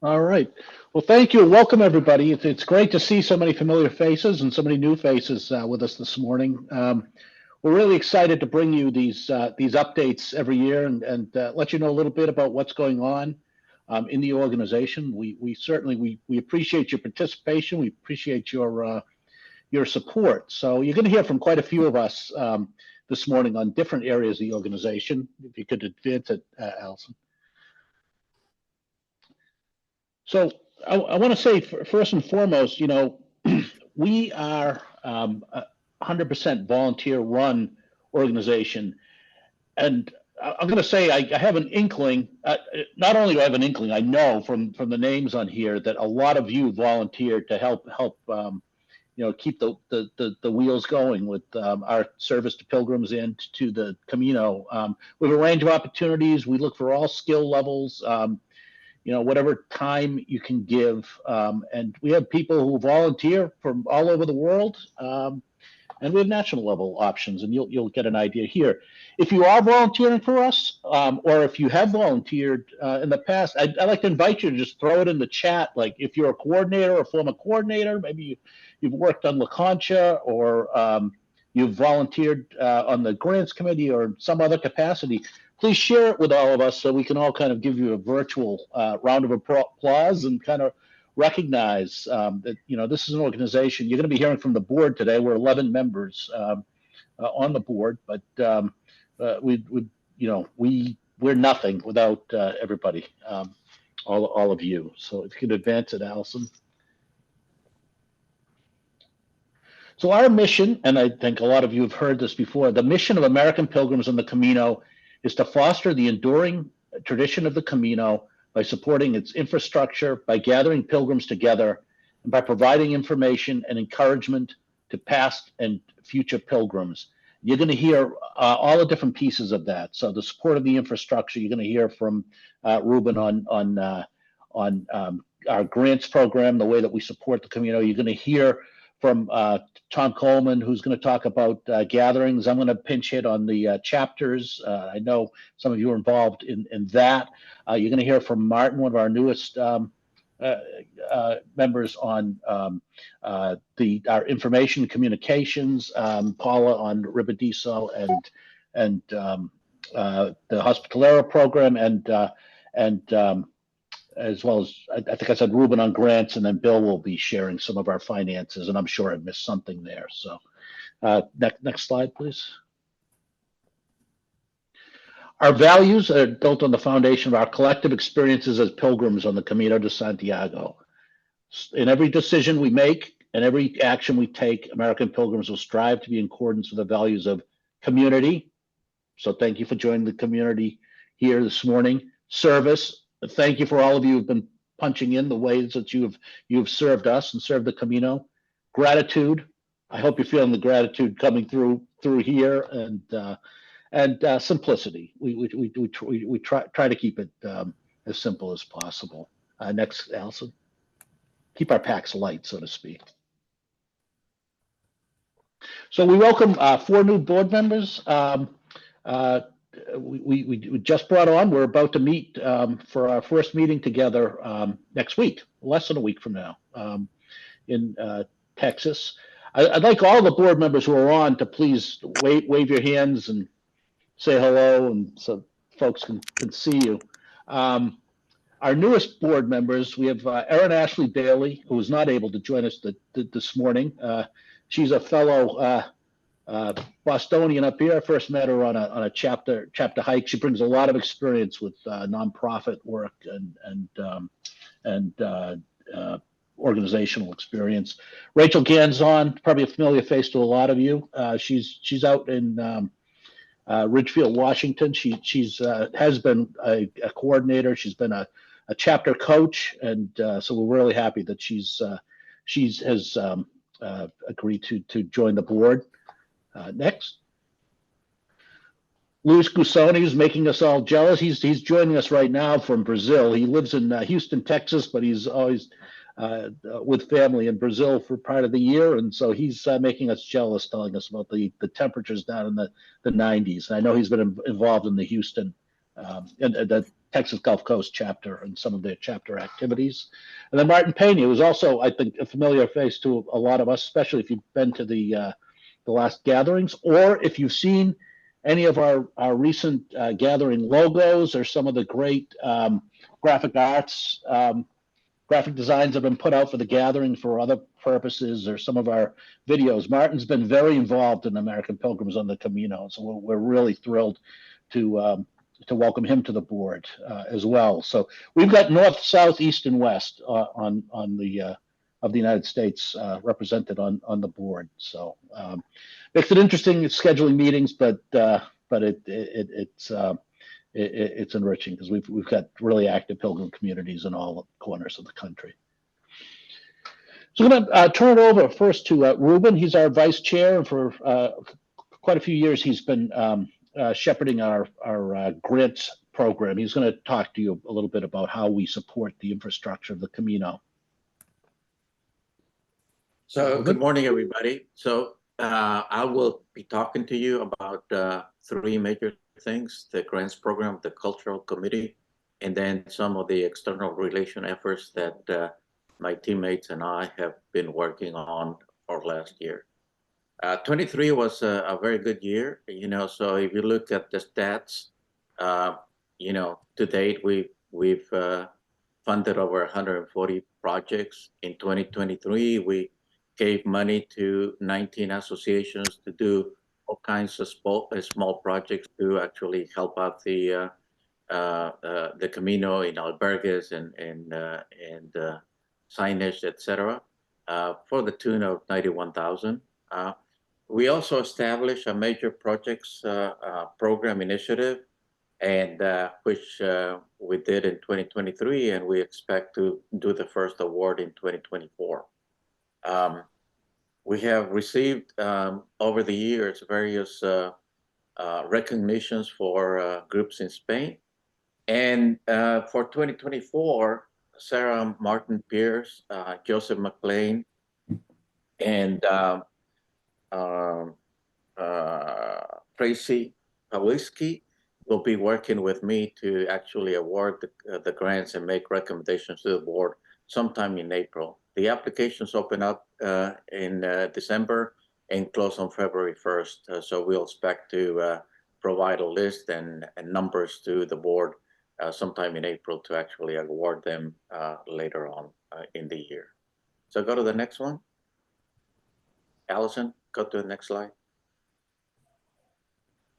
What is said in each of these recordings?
All right. Well, thank you. Welcome, everybody. It's great to see so many familiar faces and so many new faces with us this morning. We're really excited to bring you these updates every year and let you know a little bit about what's going on in the organization. We certainly we appreciate your participation. We appreciate your support. So you're going to hear from quite a few of us this morning on different areas of the organization. If you could advance it, Allison. So I want to say first and foremost, we are a 100% volunteer run organization. And I'm going to say I have an inkling. Not only do I have an inkling, I know from the names on here that a lot of you volunteered to help keep the wheels going with our service to pilgrims and to the Camino. We have a range of opportunities. We look for all skill levels. Whatever time you can give. And we have people who volunteer from all over the world. And we have national level options, and you'll get an idea here. If you are volunteering for us, or if you have volunteered in the past, I'd like to invite you to just throw it in the chat. Like if you're a coordinator or former coordinator, maybe you've worked on La Concha or you've volunteered on the grants committee or some other capacity. Please share it with all of us so we can all kind of give you a virtual round of applause and kind of recognize that this is an organization. You're going to be hearing from the board today. We're 11 members on the board, but we're nothing without everybody, all of you. So if you could advance it, Allison. So our mission, and I think a lot of you have heard this before, the mission of American Pilgrims on the Camino is to foster the enduring tradition of the Camino by supporting its infrastructure, by gathering pilgrims together, and by providing information and encouragement to past and future pilgrims. You're going to hear all the different pieces of that. So the support of the infrastructure, you're going to hear from Ruben on our grants program, the way that we support the Camino. You're going to hear from Tom Coleman, who's going to talk about gatherings. I'm going to pinch hit on the chapters. I know some of you are involved in that. You're going to hear from Martin, one of our newest members on our information communications, Paula on Ribadiso and the Hospitalero program, and as well as I think I said Ruben on grants, and then Bill will be sharing some of our finances, and I'm sure I missed something there. So next slide, please. Our values are built on the foundation of our collective experiences as pilgrims on the Camino de Santiago. In every decision we make and every action we take, American Pilgrims will strive to be in accordance with the values of community. So thank you for joining the community here this morning. Service. Thank you for all of you who've been punching in the ways that you've served us and served the Camino. Gratitude. I hope you're feeling the gratitude coming through here, and simplicity. We try to keep it as simple as possible. Next, Allison. Keep our packs light, so to speak. So we welcome 4 new board members. We just brought on. We're about to meet for our first meeting together next week, less than a week from now, in Texas. I'd like all the board members who are on to please wave your hands and say hello, and so folks can see you. Our newest board members, we have Erin Ashley Bailey, who was not able to join us this morning. She's a fellow Bostonian up here. I first met her on a chapter hike. She brings a lot of experience with nonprofit work and organizational experience. Rachel Ganzon, probably a familiar face to a lot of you. She's out in Ridgefield, Washington. She's has been a coordinator. She's been a chapter coach, and so we're really happy that she has agreed to join the board. Next. Luis Gusoni is making us all jealous. He's joining us right now from Brazil. He lives in Houston, Texas, but he's always with family in Brazil for part of the year, and so he's making us jealous, telling us about the temperatures down in the 90s. And I know he's been involved in the Houston and Texas Gulf Coast chapter and some of their chapter activities. And then Martin Pena was also, I think, a familiar face to a lot of us, especially if you've been to the last gatherings, or if you've seen any of our recent gathering logos or some of the great graphic arts, graphic designs have been put out for the gathering for other purposes, or some of our videos. Martin's been very involved in American Pilgrims on the Camino, so we're really thrilled to welcome him to the board as well. So we've got north, south, east, and west on the of the United States represented on the board. So makes it interesting scheduling meetings, but it's enriching because we've got really active pilgrim communities in all corners of the country. So I'm going to turn it over first to Ruben. He's our vice chair, and for quite a few years he's been shepherding our grants program. He's going to talk to you a little bit about how we support the infrastructure of the Camino. So good morning, everybody. So I will be talking to you about three major things: the grants program, the cultural committee, and then some of the external relation efforts that my teammates and I have been working on for last year. 23 was a very good year, so if you look at the stats, to date, we've funded over 140 projects. In 2023, we gave money to 19 associations to do all kinds of small projects to actually help out the Camino in albergues and signage, etc., for the tune of $91,000. We also established a major projects program initiative, and which we did in 2023, and we expect to do the first award in 2024. We have received over the years various recognitions for groups in Spain, and for 2024, Sarah Martin Pierce, Joseph McLean, and Tracy Pawiski will be working with me to actually award the grants and make recommendations to the board sometime in April. The applications open up in December and close on February 1st. So we'll expect to provide a list and numbers to the board sometime in April to actually award them later on in the year. So go to the next one. Allison, go to the next slide.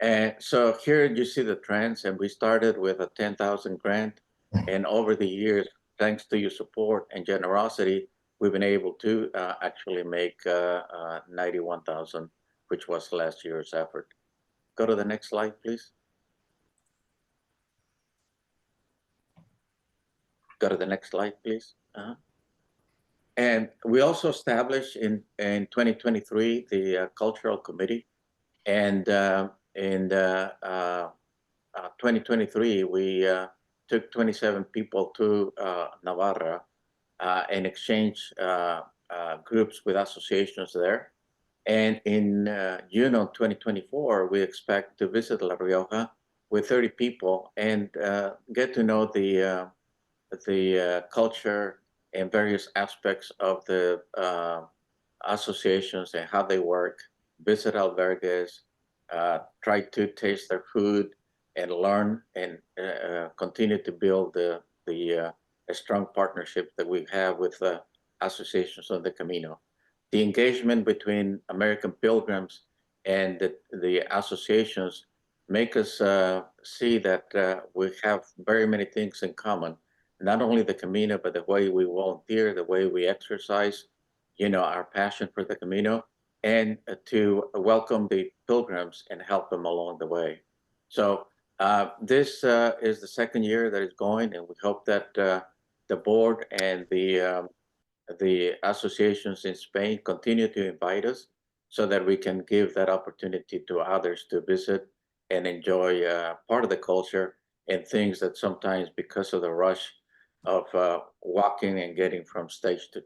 And so here you see the trends, and we started with a 10,000 grant, and over the years, thanks to your support and generosity, we've been able to actually make 91,000, which was last year's effort. Go to the next slide, please. Go to the next slide, please. And we also established in 2023 the cultural committee, and in 2023 we took 27 people to Navarra and exchanged groups with associations there. And in June of 2024, we expect to visit La Rioja with 30 people and get to know the culture and various aspects of the associations and how they work, visit albergues, try to taste their food, and learn and continue to build a strong partnership that we have with the associations on the Camino. The engagement between American Pilgrims and the associations make us see that we have very many things in common. Not only the Camino, but the way we volunteer, the way we exercise, our passion for the Camino, and to welcome the pilgrims and help them along the way. So this is the second year that it's going, and we hope that the board and the associations in Spain continue to invite us so that we can give that opportunity to others to visit and enjoy part of the culture and things that sometimes, because of the rush of walking and getting from stage to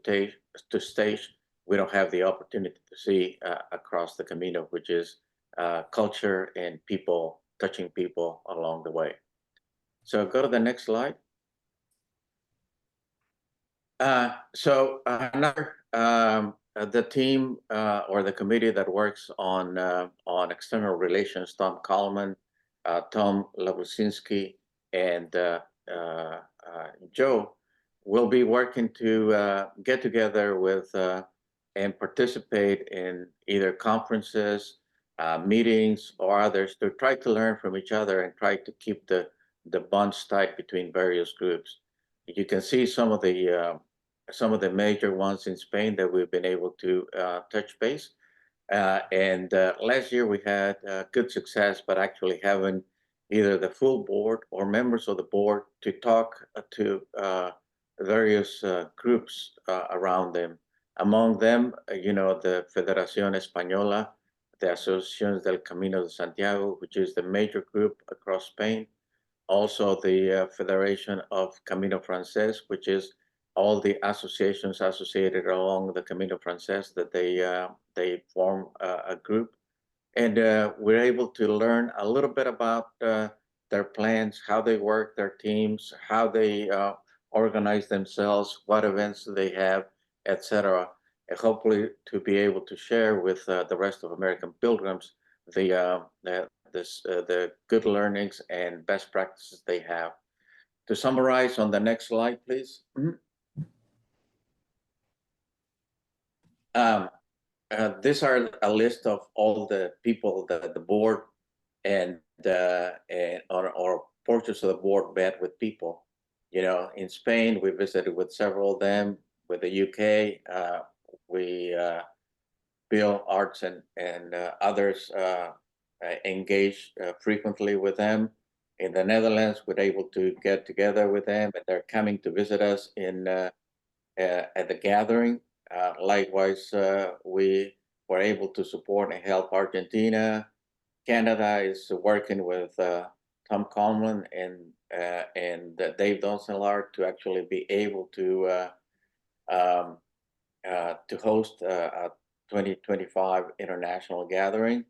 stage, we don't have the opportunity to see across the Camino, which is culture and people, touching people along the way. So go to the next slide. The team or the committee that works on external relations, Tom Coleman, Tom Labusinski, and Joe, will be working to get together with and participate in either conferences, meetings, or others to try to learn from each other and try to keep the bonds tight between various groups. You can see some of the major ones in Spain that we've been able to touch base. And last year we had good success, but actually having either the full board or members of the board to talk to various groups around them. Among them, the Federación Española, the Asociación del Camino de Santiago, which is the major group across Spain. Also the Federation of Camino Frances, which is all the associations associated along the Camino Frances that they form a group. And we're able to learn a little bit about their plans, how they work, their teams, how they organize themselves, what events they have, etc. And hopefully to be able to share with the rest of American Pilgrims the good learnings and best practices they have. To summarize on the next slide, please. These are a list of all the people that the board and or portions of the board met with people. In Spain, we visited with several of them. With the UK, Bill Arts and others engage frequently with them. In the Netherlands, we're able to get together with them, and they're coming to visit us at the gathering. Likewise, we were able to support and help Argentina. Canada is working with Tom Coleman and Dave Donsenlard to actually be able to host a 2025 international gathering.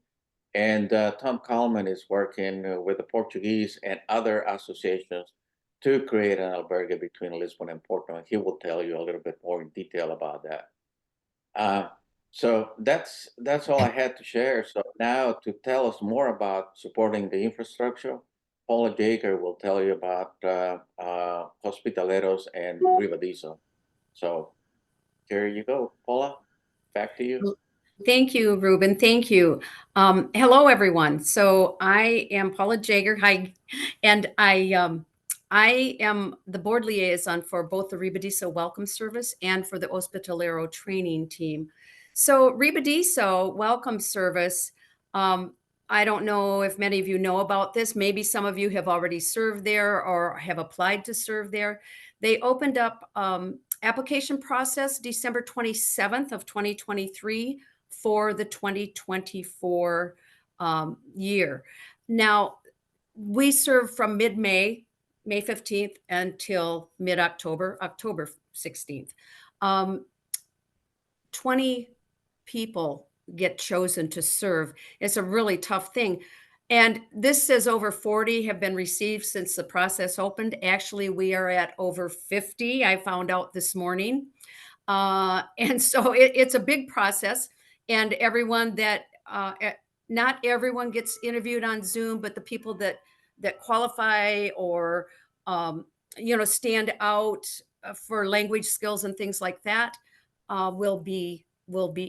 And Tom Coleman is working with the Portuguese and other associations to create an albergue between Lisbon and Porto. And he will tell you a little bit more in detail about that. So that's all I had to share. So now to tell us more about supporting the infrastructure, Paula Jaeger will tell you about Hospitaleros and Ribadizo. So here you go, Paula, back to you. Thank you, Ruben. Thank you. Hello, everyone. So I am Paula Jaeger. Hi, and I am the board liaison for both the Ribadizo Welcome Service and for the Hospitalero training team. So Ribadizo Welcome Service, I don't know if many of you know about this. Maybe some of you have already served there or have applied to serve there. They opened up application process December 27th of 2023 for the 2024 year. Now, we serve from mid-May, May 15th, until mid-October, October 16th. 20 people get chosen to serve. It's a really tough thing. And this says over 40 have been received since the process opened. Actually, we are at over 50, I found out this morning. And so it's a big process. And everyone that, not everyone gets interviewed on Zoom, but the people that qualify or, stand out for language skills and things like that will be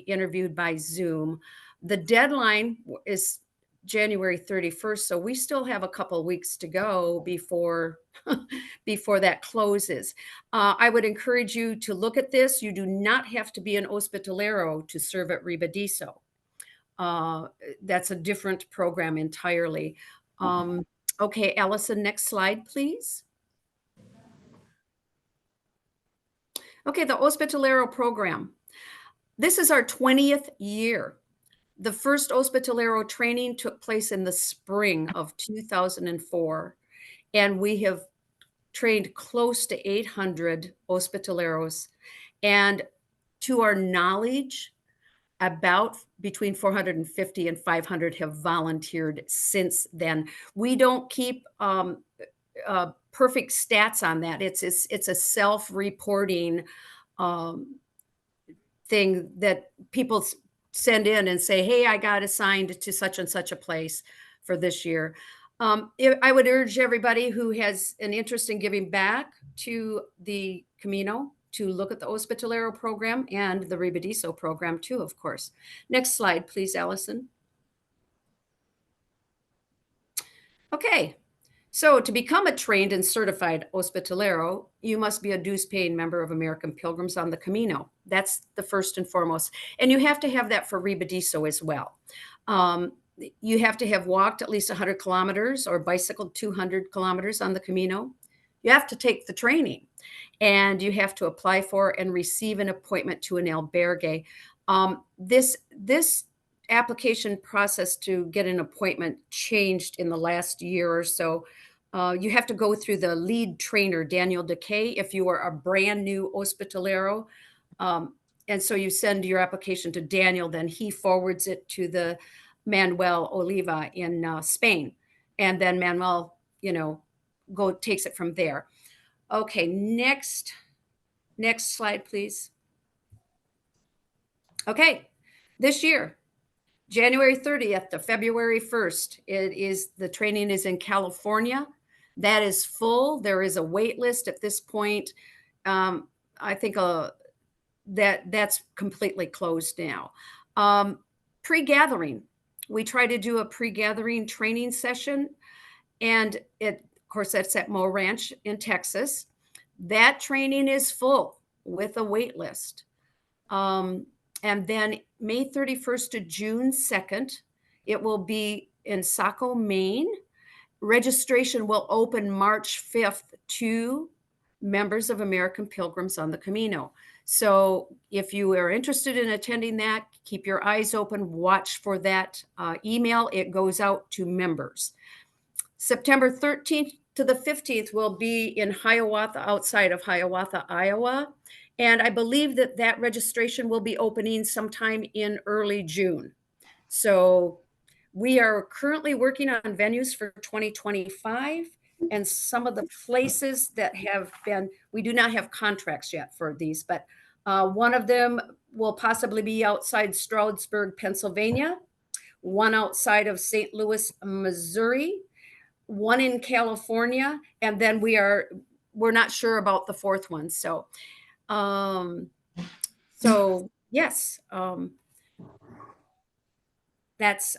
interviewed by Zoom. The deadline is January 31st. So we still have a couple of weeks to go before that closes. I would encourage you to look at this. You do not have to be an Hospitalero to serve at Ribadizo. That's a different program entirely. Okay, Allison, next slide, please. Okay, the Hospitalero program. This is our 20th year. The first Hospitalero training took place in the spring of 2004, and we have trained close to 800 Hospitaleros. And to our knowledge, about between 450 and 500 have volunteered since then. We don't keep perfect stats on that. It's a self-reporting thing that people send in and say, hey, I got assigned to such and such a place for this year. I would urge everybody who has an interest in giving back to the Camino to look at the Hospitalero program and the Rebediso program too, of course. Next slide, please, Allison. Okay, so to become a trained and certified Hospitalero, you must be a dues-paying member of American Pilgrims on the Camino. That's the first and foremost. And you have to have that for Rebediso as well. You have to have walked at least 100 kilometers or bicycled 200 kilometers on the Camino. You have to take the training, and you have to apply for and receive an appointment to an albergue. This application process to get an appointment changed in the last year or so. You have to go through the lead trainer, Daniel Decay, if you are a brand new Hospitalero. And so you send your application to Daniel, then he forwards it to the Manuel Oliva in Spain. And then Manuel, takes it from there. Okay, next slide, please. Okay, this year, January 30th to February 1st, the training is in California. That is full. There is a wait list at this point. I think that's completely closed now. Pre-gathering. We try to do a pre-gathering training session, and of course, that's at Mo Ranch in Texas. That training is full with a wait list. And then May 31st to June 2nd, it will be in Saco, Maine. Registration will open March 5th to members of American Pilgrims on the Camino. So if you are interested in attending that, keep your eyes open, watch for that email. It goes out to members. September 13th to the 15th will be in Hiawatha, outside of Hiawatha, Iowa. And I believe that registration will be opening sometime in early June. So we are currently working on venues for 2025, and some of the places that have been, we do not have contracts yet for these, but one of them will possibly be outside Stroudsburg, Pennsylvania, one outside of St. Louis, Missouri, one in California, and then we're not sure about the fourth one. So yes, I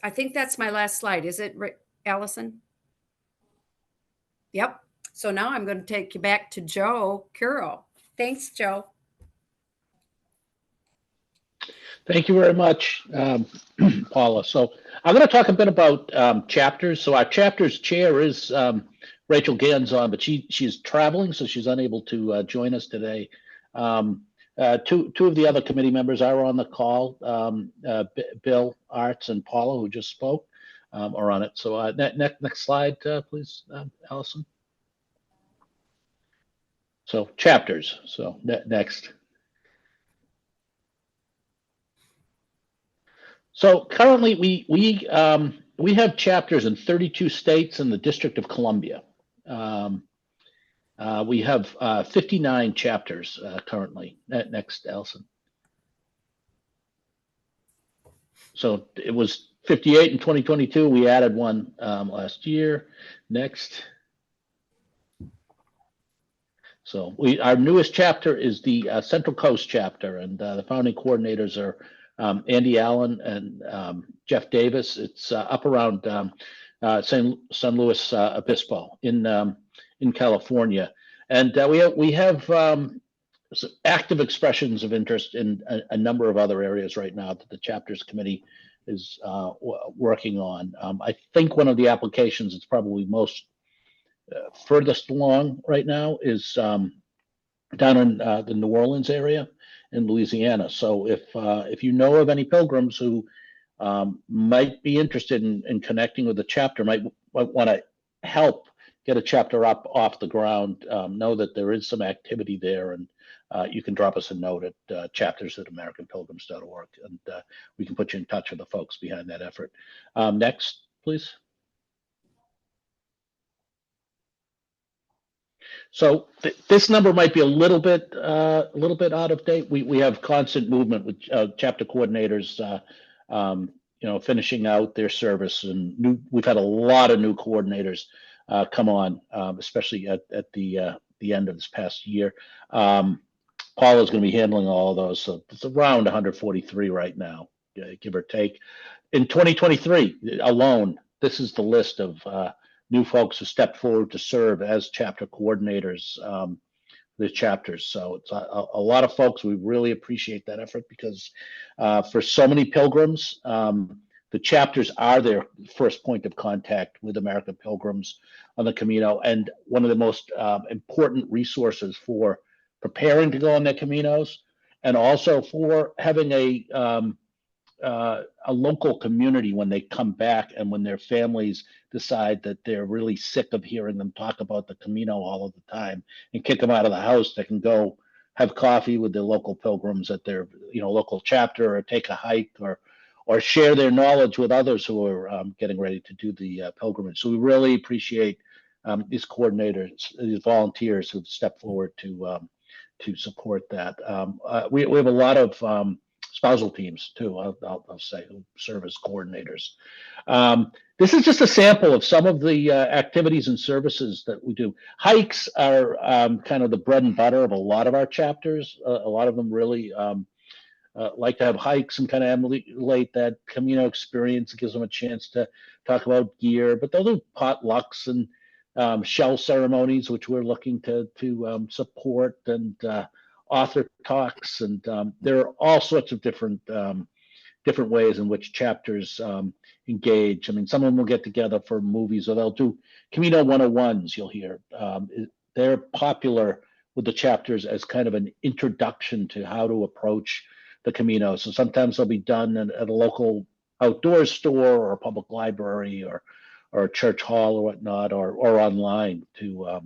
think that's my last slide. Is it, Allison? Yep. So now I'm going to take you back to Joe Curo. Thanks, Joe. Thank you very much, Paula. So I'm going to talk a bit about chapters. So our chapter's chair is Rachel Ganzon, but she's traveling, so she's unable to join us today. Two of the other committee members are on the call. Bill Arts and Paula, who just spoke, are on it. So next slide, please, Allison. So chapters. So next. So currently, we have chapters in 32 states and the District of Columbia. We have 59 chapters currently. Next, Allison. So it was 58 in 2022. We added one last year. Next. So our newest chapter is the Central Coast chapter, and the founding coordinators are Andy Allen and Jeff Davis. It's up around San Luis Obispo in California, and we have active expressions of interest in a number of other areas right now that the chapters committee is working on. I think one of the applications that's probably most furthest along right now is down in the New Orleans area in Louisiana. So if you know of any pilgrims who might be interested in connecting with the chapter, might want to help get a chapter up off the ground, know that there is some activity there, and you can drop us a note at chapters@americanpilgrims.org, and we can put you in touch with the folks behind that effort. Next, please. So this number might be a little bit out of date. We have constant movement with chapter coordinators, finishing out their service, and we've had a lot of new coordinators come on, especially at the end of this past year. Paul is going to be handling all of those, so it's around 143 right now, give or take. In 2023 alone, this is the list of new folks who stepped forward to serve as chapter coordinators, the chapters. So it's a lot of folks. We really appreciate that effort because for so many pilgrims, the chapters are their first point of contact with American pilgrims on the Camino, and one of the most important resources for preparing to go on their Caminos, and also for having a local community when they come back and when their families decide that they're really sick of hearing them talk about the Camino all of the time and kick them out of the house. They can go have coffee with their local pilgrims at their local chapter, or take a hike, or share their knowledge with others who are getting ready to do the pilgrimage. So we really appreciate these coordinators, these volunteers who've stepped forward to support that. We have a lot of spousal teams too, I'll say, who serve as coordinators. This is just a sample of some of the activities and services that we do. Hikes are kind of the bread and butter of a lot of our chapters. A lot of them really like to have hikes and kind of emulate that Camino experience. It gives them a chance to talk about gear, but they'll do potlucks and shell ceremonies, which we're looking to support, and author talks, and there are all sorts of different ways in which chapters engage. I mean, some of them will get together for movies, or they'll do Camino 101s. You'll hear they're popular with the chapters as kind of an introduction to how to approach the Camino. So sometimes they'll be done at a local outdoors store or a public library or a church hall or whatnot, or online to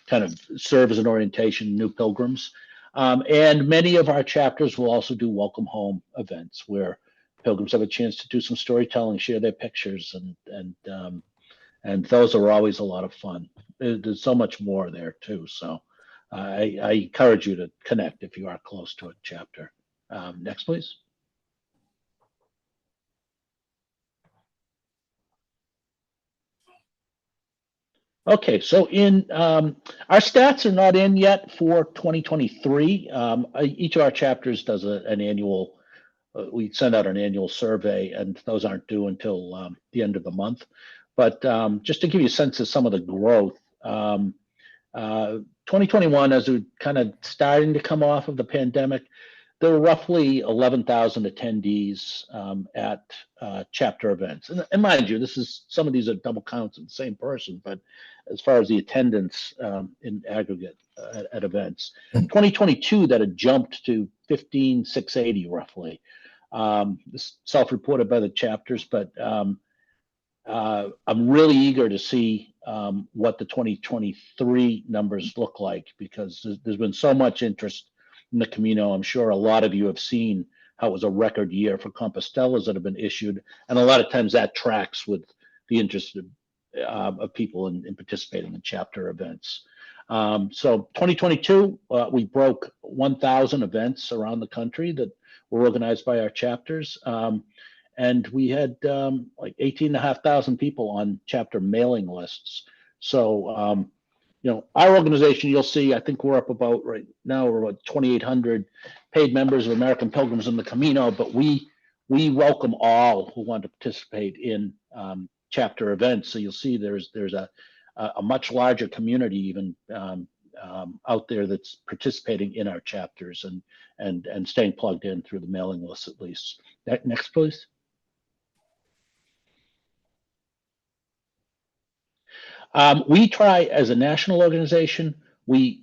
kind of serve as an orientation to new pilgrims. And many of our chapters will also do welcome home events where pilgrims have a chance to do some storytelling, share their pictures, and those are always a lot of fun. There's so much more there too. So I encourage you to connect if you are close to a chapter. Next, please. Okay, so in our stats are not in yet for 2023. Each of our chapters does an annual. We send out an annual survey, and those aren't due until the end of the month. But just to give you a sense of some of the growth, 2021, as we're kind of starting to come off of the pandemic, there were roughly 11,000 attendees at chapter events. And mind you, some of these are double counts of the same person, but as far as the attendance in aggregate at events, 2022, that had jumped to 15,680 roughly. This self-reported by the chapters, but I'm really eager to see what the 2023 numbers look like, because there's been so much interest in the Camino. I'm sure a lot of you have seen how it was a record year for Compostelas that have been issued, and a lot of times that tracks with the interest of people in participating in chapter events. So 2022, we broke 1,000 events around the country that were organized by our chapters. And we had like 18,500 people on chapter mailing lists. So, our organization, you'll see, I think we're up about right now, we're about 2,800 paid members of American Pilgrims in the Camino, but we welcome all who want to participate in chapter events. So you'll see there's a much larger community even out there that's participating in our chapters and staying plugged in through the mailing list at least. Next, please. We try, as a national organization, we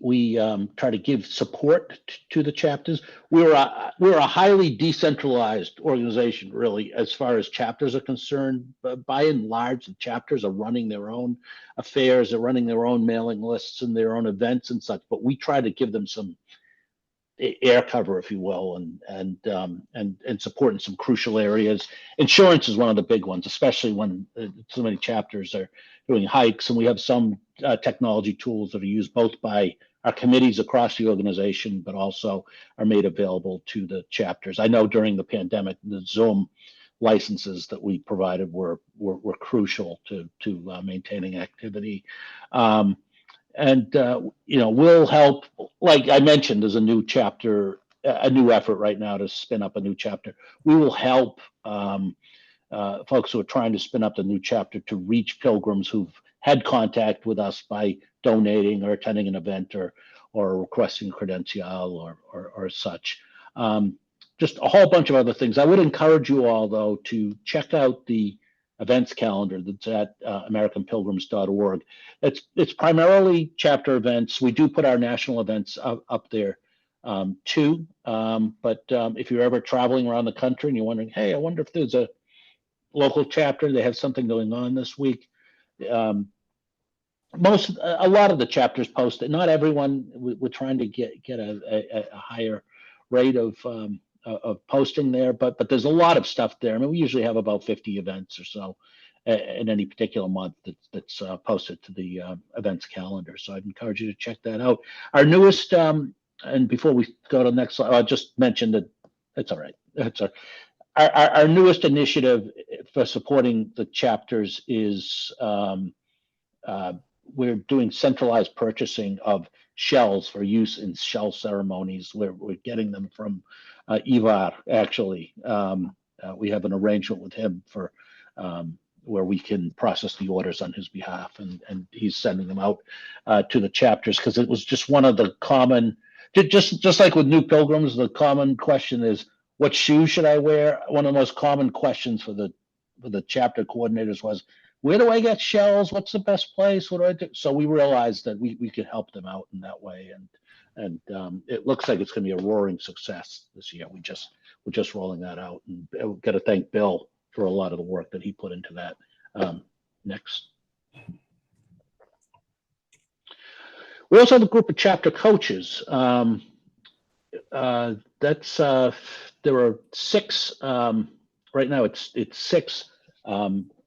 try to give support to the chapters. We're a highly decentralized organization, really, as far as chapters are concerned. But by and large, the chapters are running their own affairs, they're running their own mailing lists and their own events and such. But we try to give them some air cover, if you will, and support in some crucial areas. Insurance is one of the big ones, especially when so many chapters are doing hikes, and we have some technology tools that are used both by our committees across the organization, but also are made available to the chapters. I know during the pandemic, the Zoom licenses that we provided were crucial to maintaining activity. We'll help. Like I mentioned, there's a new chapter, a new effort right now to spin up a new chapter. We will help folks who are trying to spin up the new chapter to reach pilgrims who've had contact with us by donating or attending an event or requesting a credential or such. Just a whole bunch of other things. I would encourage you all, though, to check out the events calendar that's at AmericanPilgrims.org. It's primarily chapter events. We do put our national events up there too. But if you're ever traveling around the country and you're wondering, hey, I wonder if there's a local chapter, they have something going on this week. A lot of the chapters post it. Not everyone. We're trying to get a higher rate of posting there, but there's a lot of stuff there. I mean, we usually have about 50 events or so in any particular month that's posted to the events calendar. So I'd encourage you to check that out. Our newest, and before we go to the next slide, I just mentioned that it's all right. That's our newest initiative for supporting the chapters is we're doing centralized purchasing of shells for use in shell ceremonies. We're getting them from Ivar, actually. We have an arrangement with him for where we can process the orders on his behalf, and he's sending them out to the chapters, because it was just one of the common, just like with new pilgrims, the common question is, what shoes should I wear? One of the most common questions for the chapter coordinators was, where do I get shells? What's the best place? What do I do? So we realized that we could help them out in that way, and it looks like it's going to be a roaring success this year. We're just rolling that out, and I've got to thank Bill for a lot of the work that he put into that. Next. We also have a group of chapter coaches. There are 6 right now. It's 6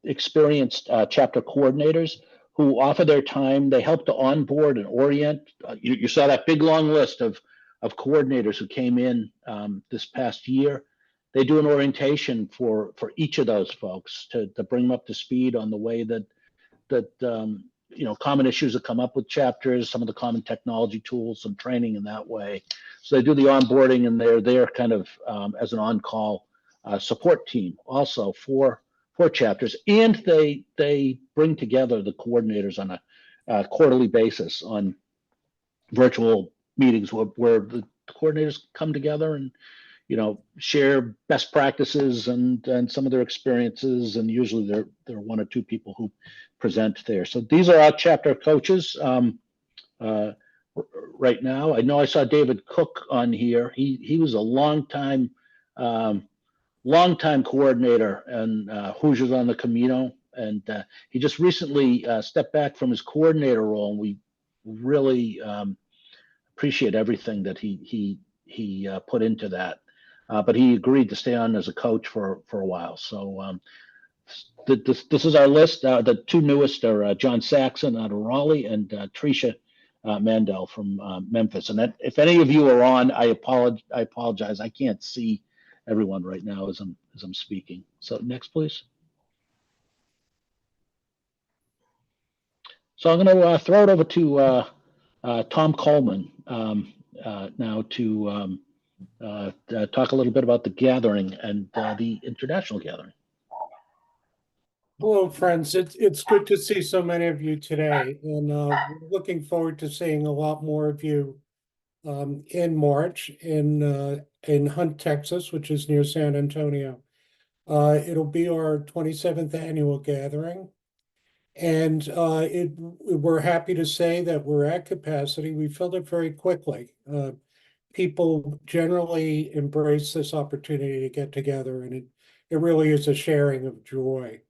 experienced chapter coordinators who offer their time. They help to onboard and orient. You saw that big long list of coordinators who came in this past year. They do an orientation for each of those folks to bring them up to speed on the way that common issues that come up with chapters, some of the common technology tools, some training in that way. So they do the onboarding, and they're there kind of as an on-call support team also for chapters, and they bring together the coordinators on a quarterly basis on virtual meetings where the coordinators come together and share best practices and some of their experiences, and usually there are 1 or 2 people who present there. So these are our chapter coaches right now. I know I saw David Cook on here. He was a long-time coordinator and Hoosiers on the Camino, and he just recently stepped back from his coordinator role, and we really appreciate everything that he put into that. But he agreed to stay on as a coach for a while. So this is our list. The 2 newest are John Saxon out of Raleigh and Tricia Mandel from Memphis. And if any of you are on, I apologize. I can't see everyone right now as I'm speaking. So next, please. So I'm going to throw it over to Tom Coleman now to talk a little bit about the gathering and the international gathering. Hello, friends. It's good to see so many of you today, and looking forward to seeing a lot more of you in March in Hunt, Texas, which is near San Antonio. It'll be our 27th annual gathering, and we're happy to say that we're at capacity. We filled it very quickly. People generally embrace this opportunity to get together, and it really is a sharing of joy.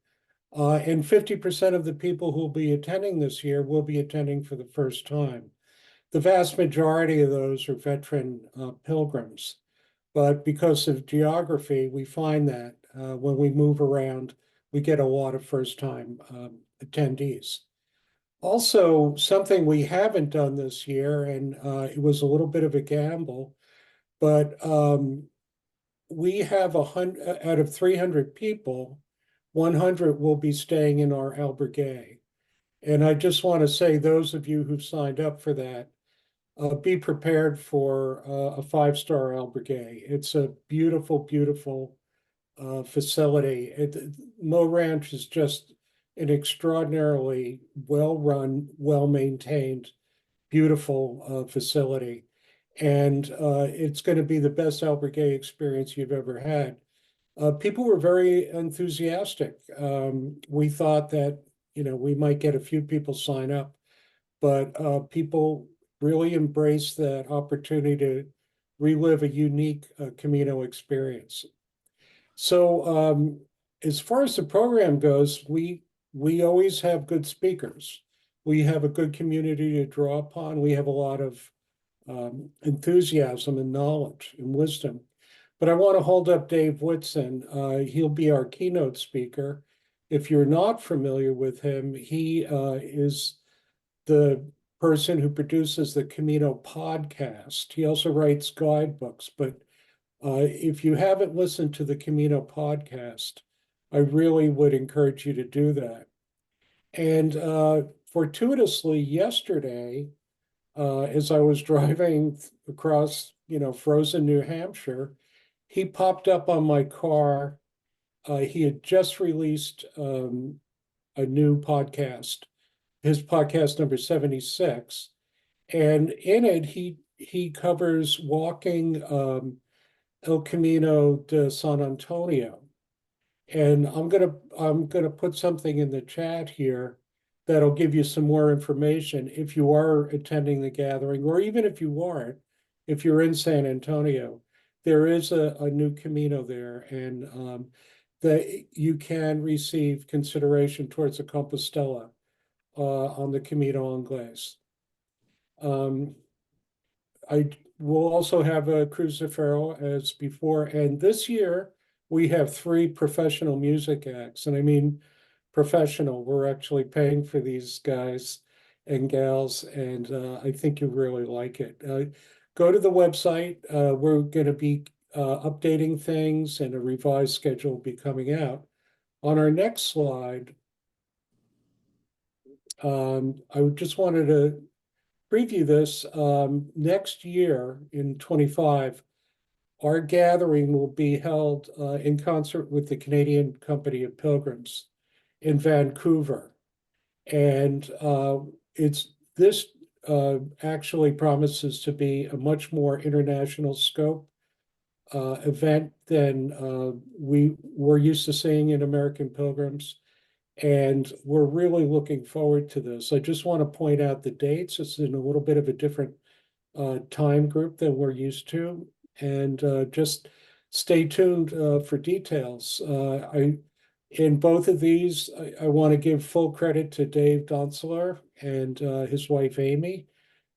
And 50% of the people who will be attending this year will be attending for the first time. the vast majority of those are veteran pilgrims. But because of geography, we find that when we move around, we get a lot of first-time attendees. Also, something we haven't done this year, and it was a little bit of a gamble, but we have 100 out of 300 people, 100 will be staying in our albergue. And I just want to say, those of you who've signed up for that, be prepared for a 5-star albergue. It's a beautiful, beautiful facility. Mo Ranch is just an extraordinarily well-run, well-maintained, beautiful facility. And it's going to be the best albergue experience you've ever had. People were very enthusiastic. We thought that, we might get a few people sign up, but people really embraced that opportunity to relive a unique Camino experience. So as far as the program goes, we always have good speakers. We have a good community to draw upon. We have a lot of enthusiasm and knowledge and wisdom. But I want to hold up Dave Whitson. He'll be our keynote speaker. If you're not familiar with him, he is the person who produces the Camino podcast. He also writes guidebooks, but if you haven't listened to the Camino podcast, I really would encourage you to do that. And fortuitously, yesterday, as I was driving across, frozen New Hampshire, he popped up on my car. He had just released a new podcast, his podcast number 76. And in it, he covers walking El Camino de San Antonio. And I'm gonna put something in the chat here that'll give you some more information if you are attending the gathering, or even if you aren't, if you're in San Antonio, there is a new Camino there, and that you can receive consideration towards the Compostela on the Camino Inglés. I will also have a Cruz de Ferro as before, and this year we have 3 professional music acts, and I mean professional. We're actually paying for these guys and gals, and I think you really like it. Go to the website. We're going to be updating things, and a revised schedule will be coming out. On our next slide, I just wanted to preview this. Next year in 25, our gathering will be held in concert with the Canadian Company of Pilgrims in Vancouver. And this actually promises to be a much more international scope event than we were used to seeing in American Pilgrims. And we're really looking forward to this. I just want to point out the dates. It's in a little bit of a different time group than we're used to. And just stay tuned for details. In both of these, I want to give full credit to Dave Donceler and his wife, Amy.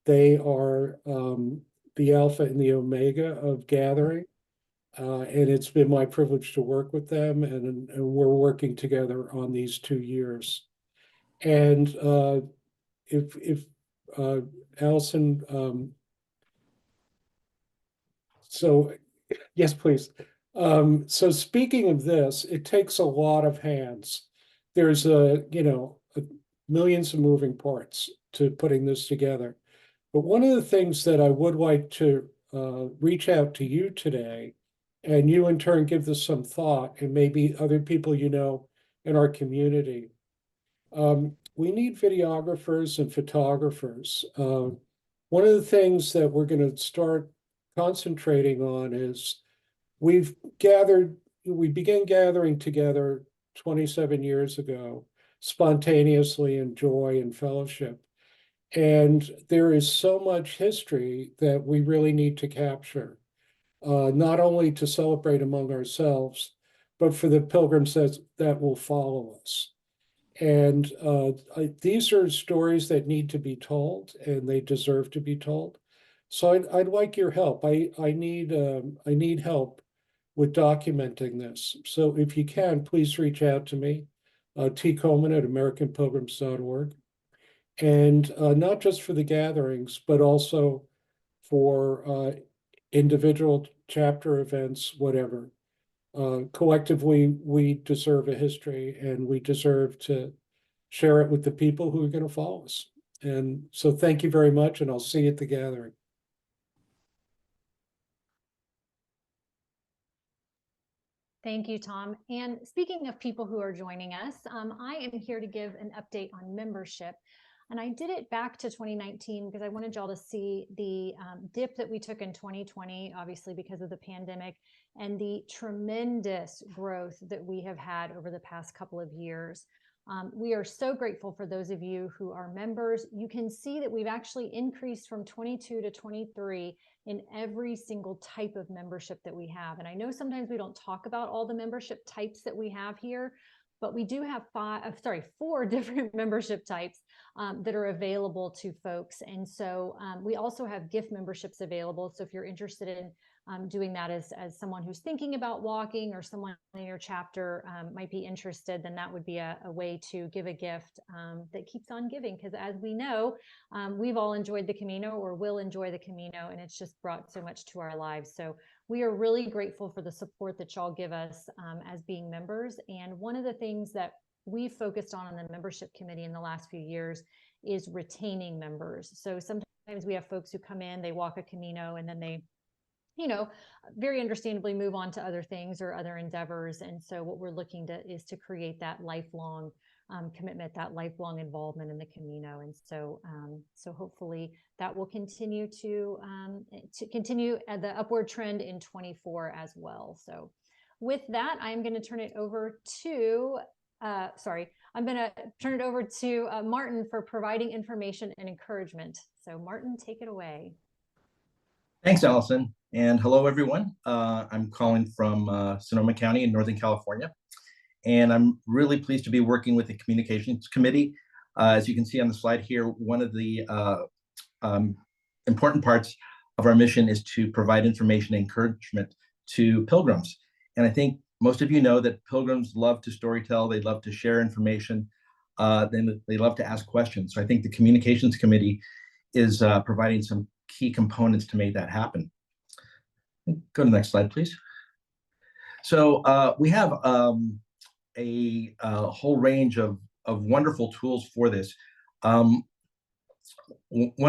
They are the alpha and the omega of gathering. And it's been my privilege to work with them, and we're working together on these 2 years. And if Allison, so yes, please. So speaking of this, it takes a lot of hands. There's millions of moving parts to putting this together. But one of the things that I would like to reach out to you today, and you in turn give this some thought, and maybe other people in our community. We need videographers and photographers. One of the things that we're going to start concentrating on is we began gathering together 27 years ago, spontaneously in joy and fellowship. And there is so much history that we really need to capture, not only to celebrate among ourselves, but for the pilgrims that will follow us. And these are stories that need to be told, and they deserve to be told. So I'd like your help. I need help with documenting this. So if you can, please reach out to me, T. Coleman at AmericanPilgrims.org. And not just for the gatherings, but also for individual chapter events, whatever. Collectively, we deserve a history, and we deserve to share it with the people who are going to follow us. And so thank you very much, and I'll see you at the gathering. Thank you, Tom. And speaking of people who are joining us, I am here to give an update on membership. And I did it back to 2019 because I wanted y'all to see the dip that we took in 2020, obviously because of the pandemic, and the tremendous growth that we have had over the past couple of years. We are so grateful for those of you who are members. You can see that we've actually increased from 22 to 23 in every single type of membership that we have. And I know sometimes we don't talk about all the membership types that we have here, but we do have four different membership types that are available to folks. And so we also have gift memberships available. So if you're interested in doing that as someone who's thinking about walking, or someone in your chapter might be interested, then that would be a way to give a gift that keeps on giving. Because as we know, we've all enjoyed the Camino, or will enjoy the Camino, and it's just brought so much to our lives. So we are really grateful for the support that y'all give us as being members. And one of the things that we focused on the membership committee in the last few years is retaining members. So sometimes we have folks who come in, they walk a Camino, and then they, very understandably move on to other things or other endeavors. And so what we're looking to is to create that lifelong commitment, that lifelong involvement in the Camino. And so, so hopefully that will continue to continue the upward trend in 24 as well. So with that, I'm going to turn it over to, I'm going to turn it over to Martin for providing information and encouragement. So Martin, take it away. Thanks, Allison. And hello, everyone. I'm calling from Sonoma County in Northern California. And I'm really pleased to be working with the Communications Committee. As you can see on the slide here, one of the important parts of our mission is to provide information and encouragement to pilgrims. And I think most of you know that pilgrims love to storytell, they love to share information, then they love to ask questions. So I think the Communications Committee is providing some key components to make that happen. Go to the next slide, please. So we have a whole range of wonderful tools for this. One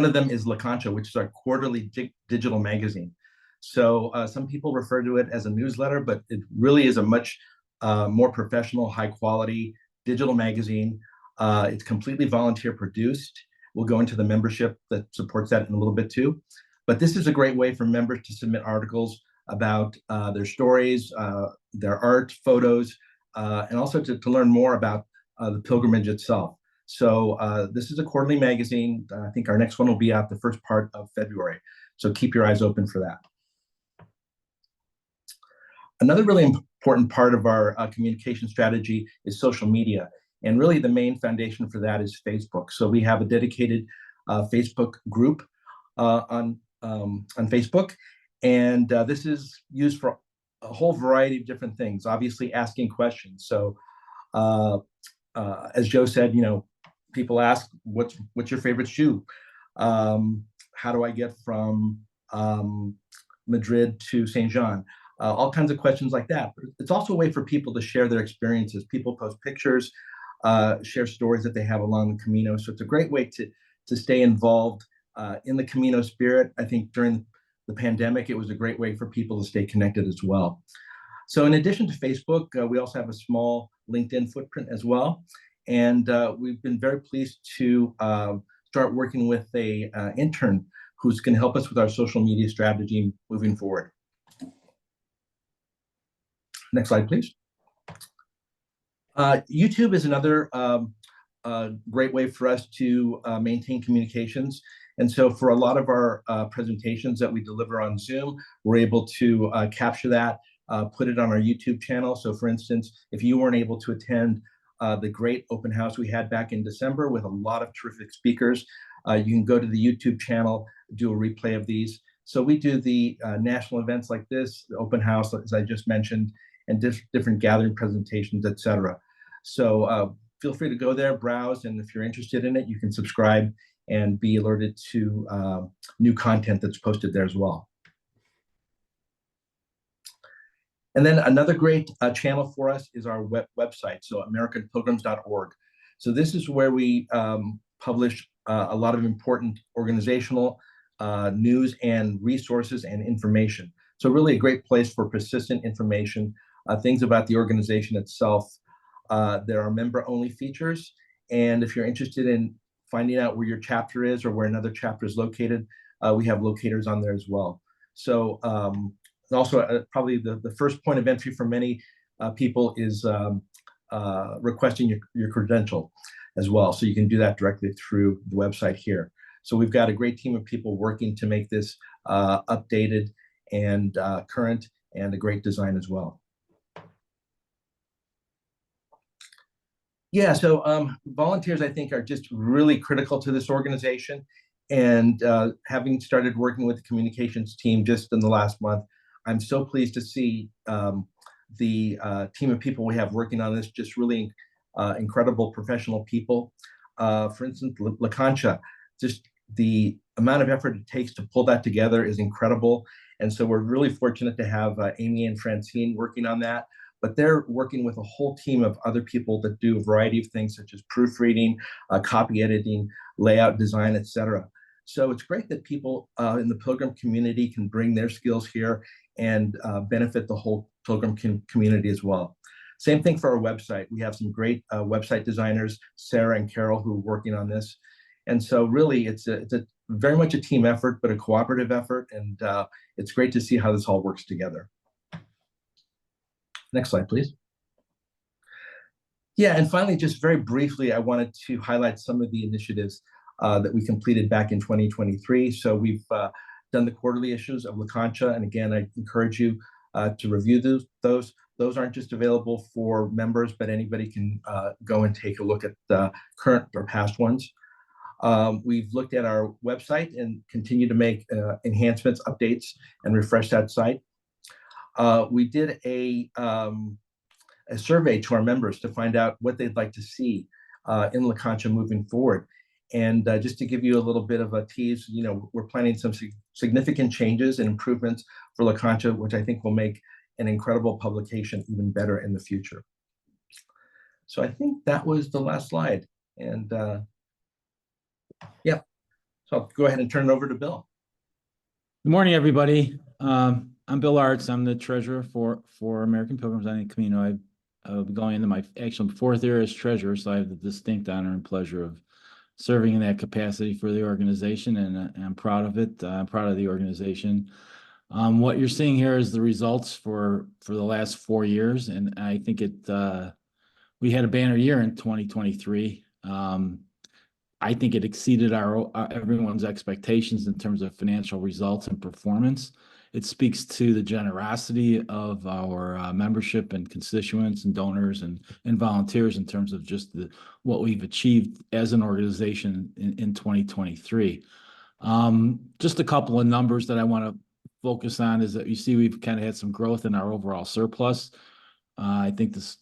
of them is La Concha, which is our quarterly digital magazine. So some people refer to it as a newsletter, but it really is a much more professional, high quality digital magazine. It's completely volunteer produced. We'll go into the membership that supports that in a little bit too. But this is a great way for members to submit articles about their stories, their art, photos, and also to learn more about the pilgrimage itself. So this is a quarterly magazine. I think our next one will be out the first part of February. So keep your eyes open for that. Another really important part of our communication strategy is social media. And really the main foundation for that is Facebook. So we have a dedicated Facebook group on Facebook. And this is used for a whole variety of different things, obviously asking questions. So as Joe said, people ask, what's your favorite shoe? How do I get from Madrid to St. John? All kinds of questions like that. But it's also a way for people to share their experiences. People post pictures, share stories that they have along the Camino. So it's a great way to stay involved in the Camino spirit. I think during the pandemic, it was a great way for people to stay connected as well. So in addition to Facebook, we also have a small LinkedIn footprint as well. And we've been very pleased to start working with a intern who's going to help us with our social media strategy moving forward. Next slide, please. YouTube is another great way for us to maintain communications. And so for a lot of our presentations that we deliver on Zoom, we're able to capture that, put it on our YouTube channel. So for instance, if you weren't able to attend the great open house we had back in December with a lot of terrific speakers. You can go to the YouTube channel, do a replay of these. So we do the national events like this, the open house, as I just mentioned, and different gathering presentations, etc. So feel free to go there, browse, and if you're interested in it, you can subscribe and be alerted to new content that's posted there as well. And then another great channel for us is our website, so AmericanPilgrims.org. So this is where we publish a lot of important organizational news and resources and information. So really a great place for persistent information, things about the organization itself. There are member-only features, and if you're interested in finding out where your chapter is or where another chapter is located, we have locators on there as well. So also probably the first point of entry for many people is requesting your credential as well. So you can do that directly through the website here. So we've got a great team of people working to make this updated and current, and a great design as well. Yeah, so volunteers, I think, are just really critical to this organization. And having started working with the communications team just in the last month, I'm so pleased to see the team of people we have working on this, just really incredible professional people. For instance, La Concha, just the amount of effort it takes to pull that together is incredible. And so we're really fortunate to have Amy and Francine working on that. But they're working with a whole team of other people that do a variety of things, such as proofreading, copy editing, layout design, etc. So it's great that people in the Pilgrim community can bring their skills here and benefit the whole Pilgrim community as well. Same thing for our website. We have some great website designers, Sarah and Carol, who are working on this. And so really it's a very much a team effort, but a cooperative effort. And it's great to see how this all works together. Next slide, please. Yeah, and finally, just very briefly, I wanted to highlight some of the initiatives that we completed back in 2023. So we've done the quarterly issues of La Concha, and again, I encourage you to review those. Those aren't just available for members, but anybody can go and take a look at the current or past ones. We've looked at our website and continue to make enhancements, updates, and refresh that site. We did a survey to our members to find out what they'd like to see in La Concha moving forward. And just to give you a little bit of a tease, you know, we're planning some significant changes and improvements for La Concha, which I think will make an incredible publication even better in the future. So I think that was the last slide. And yeah, so I'll go ahead and turn it over to Bill. Good morning, everybody. I'm Bill Arts. I'm the treasurer for American Pilgrims on the Camino. I'll be going into my actual fourth year as treasurer, so I have the distinct honor and pleasure of serving in that capacity for the organization, and I'm proud of it. I'm proud of the organization. What you're seeing here is the results for the last 4 years, and I think we had a banner year in 2023. I think it exceeded everyone's expectations in terms of financial results and performance. It speaks to the generosity of our membership and constituents and donors and volunteers in terms of just what we've achieved as an organization in 2023. Just a couple of numbers that I want to focus on is that you see we've kind of had some growth in our overall surplus. I think this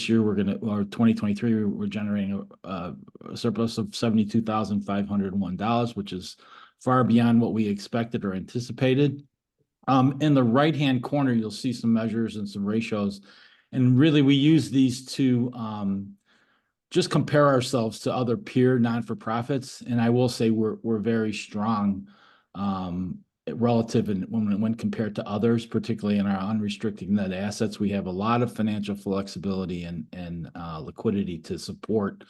year or 2023, we're generating a surplus of $72,501, which is far beyond what we expected or anticipated. In the right-hand corner, you'll see some measures and some ratios. And really, we use these to just compare ourselves to other peer non-for-profits. And I will say we're very strong relative when compared to others, particularly in our unrestricted net assets. We have a lot of financial flexibility and liquidity to support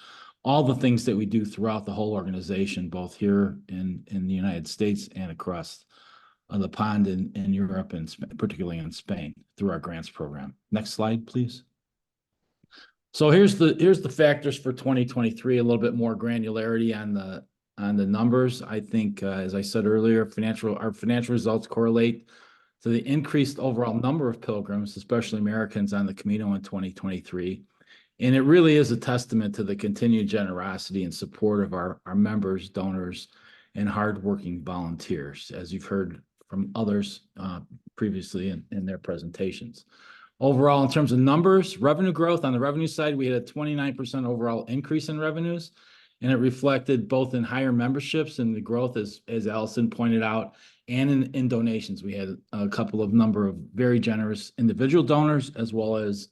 all the things that we do throughout the whole organization, both here in the United States and across the pond in Europe, and particularly in Spain through our grants program. Next slide, please. So here's the factors for 2023, a little bit more granularity on the numbers. I think, as I said earlier, our financial results correlate to the increased overall number of pilgrims, especially Americans, on the Camino in 2023. And it really is a testament to the continued generosity and support of our members, donors, and hardworking volunteers, as you've heard from others previously in their presentations. Overall, in terms of numbers, revenue growth on the revenue side, we had a 29% overall increase in revenues, and it reflected both in higher memberships and the growth, as Allison pointed out, and in donations. We had a couple of number of very generous individual donors, as well as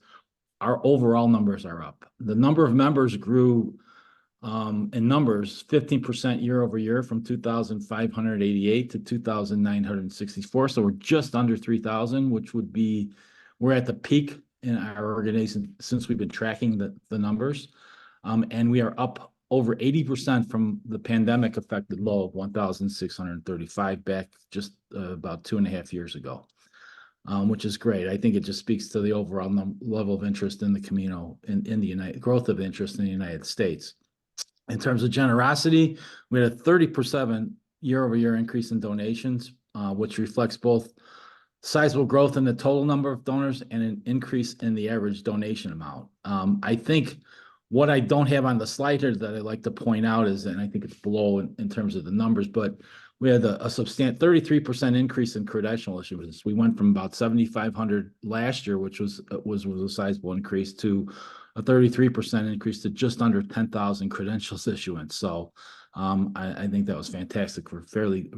our overall numbers are up. The number of members grew in numbers 15% year over year from 2,588 to 2,964. So we're just under 3,000, which would be, we're at the peak in our organization since we've been tracking the numbers. And we are up over 80% from the pandemic affected low of 1,635 back just about 2.5 years ago. Which is great. I think it just speaks to the overall level of interest in the Camino, in the growth of interest in the United States. In terms of generosity, we had a 30% year-over-year increase in donations, which reflects both sizable growth in the total number of donors and an increase in the average donation amount. I think what I don't have on the slide here that I'd like to point out is, and I think it's below in terms of the numbers, but we had a substantial 33% increase in credential issuance. We went from about 7,500 last year, which was a sizable increase, to a 33% increase to just under 10,000 credentials issuance. So I think that was fantastic. We're